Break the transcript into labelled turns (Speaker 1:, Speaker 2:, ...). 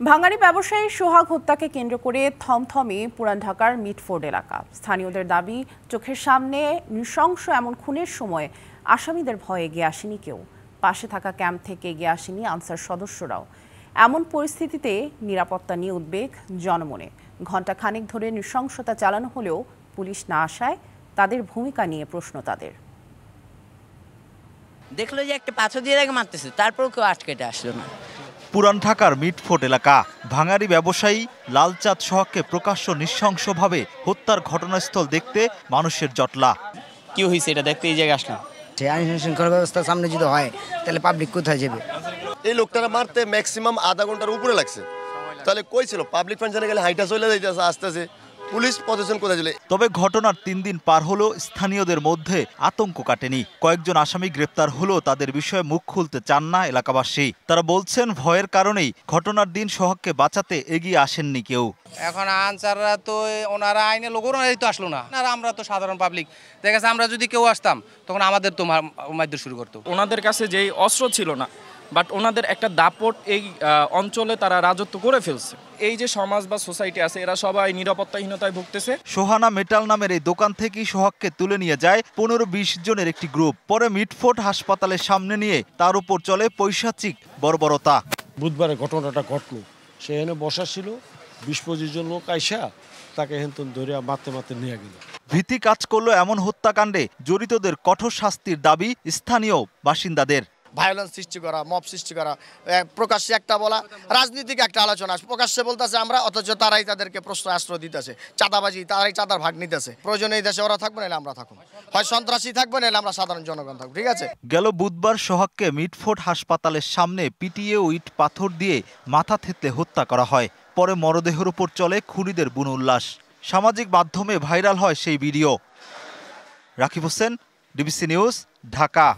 Speaker 1: ভাঙাড়ি ব্যবসায়ী সোহাগ হত্যাকে কেন্দ্র করে থমথমে পুরান ঢাকার মিটফোর্ড এলাকা। স্থানীয়দের দাবি, চোখের সামনে নৃশংস এমন খুনের সময় আসামিদের ভয়ে এগিয়ে আসেনি কেউ। পাশে থাকা ক্যাম্প থেকে এগিয়ে আসেনি আনসার সদস্যরাও। এমন পরিস্থিতিতে নিরাপত্তা নিয়ে উদ্বেগ জনমনে। ঘণ্টাখানেক ধরে নৃশংসতা চালানো হলেও পুলিশ না আসায় তাদের ভূমিকা নিয়ে প্রশ্ন তাদের।
Speaker 2: দেখলো যে একটা পাথর দিয়ে তাকে মারতেছে, তারপর কেউ আটকেটে আসলো না।
Speaker 3: পুরান ঢাকার মিটফোর্ড এলাকা। ভাঙাড়ি ব্যবসায়ী লালচাঁদ সোহাগকে প্রকাশ্য নৃশংসভাবে হত্যার ঘটনাস্থল দেখতে মানুষের জটলা।
Speaker 4: কি হয়েছে এটা দেখতে এই জায়গায় আসলাম।
Speaker 5: আইন শৃঙ্খলা ব্যবস্থার সামনে যদি হয় তাহলে পাবলিক কোথায় যাবে?
Speaker 6: এই লোকটারা মারতে ম্যাক্সিমাম আধা ঘন্টার উপরে লাগছে। তাহলে কই ছিল? পাবলিক ফাংশনে গেলে হাইটা চলে যাইতেছে, আসতেছে পুলিশ প্রশাসন কোথায় ছিল?
Speaker 3: তবে ঘটনার 3 দিন পার হলো স্থানীয়দের মধ্যে আতঙ্ক কাটেনি। কয়েকজন আসামি গ্রেপ্তার হলেও তাদের বিষয়ে মুখ খুলতে চান না এলাকাবাসী। তারা বলছেন ভয়ের কারণেই ঘটনার দিন সোহাগকে বাঁচাতে এগিয়ে আসেননি কেউ।
Speaker 7: এখন আনসাররা তো ওনারা আইনে লোক ওনারাই তো আসলো না, আর আমরা তো সাধারণ পাবলিক। দেখা যাচ্ছে আমরা যদি কেউ আসতাম তখন আমাদের তো মারধর শুরু করতো।
Speaker 8: ওনাদের কাছে যেই অস্ত্র ছিল না, বাট ওনাদের একটা দাপট এই অঞ্চলে তারা রাজত্ব করে ফেলছে। এই যে সমাজ বা সোসাইটি আছে, এরা সবাই নিরাপত্তাহীনতায় ভুগতেছে।
Speaker 3: সোহানা মেটাল নামের এই দোকান থেকেই সোহাগকে তুলে নিয়ে যায় 15-20 জনের একটি গ্রুপ। পরে মিটফোর্ড হাসপাতালের সামনে নিয়ে তার উপর চলে পৈশাচিক বর্বরতা।
Speaker 9: বুধবারে ঘটনাটা ঘটলো, সে এনে বসা ছিল, 20-25 জন লোক আইসা তাকে হেনতন ধরে মারতে নিয়ে গেল।
Speaker 3: ভীতি কাজ করলো এমন হত্যাকাণ্ডে জড়িতদের কঠোর শাস্তির দাবি স্থানীয় বাসিন্দাদের।
Speaker 5: ভায়োলেন্স সৃষ্টি করা, মব সৃষ্টি করা, প্রকাশ্যে একটা বলা, রাজনীতিক একটা আলোচনা, প্রকাশ্যে বলতেছে আমরা, অথচ তারাই তাদেরকে প্রশ্ন আশ্রয় দিতেছে, চাঁদাবাজি, তারাই চাঁদার ভাগ নিতেছে। প্রয়োজনে এই দেশে ওরা থাকবে, নাহলে আমরা থাকবো, হয় সন্ত্রাসী থাকবে, নাহলে আমরা সাধারণ জনগণ থাকবো। ঠিক আছে।
Speaker 3: গেল বুধবার সোহাগকে মিটফোর্ড হাসপাতালের সামনে পিটিয়ে ইট পাথর দিয়ে মাথা থেতলে হত্যা করা হয়। পরে মরদেহের উপর চলে খুনিদের বুনো উল্লাস। সামাজিক মাধ্যমে ভাইরাল হয় সেই video. Rakib Hossain, DBC news, Dhaka.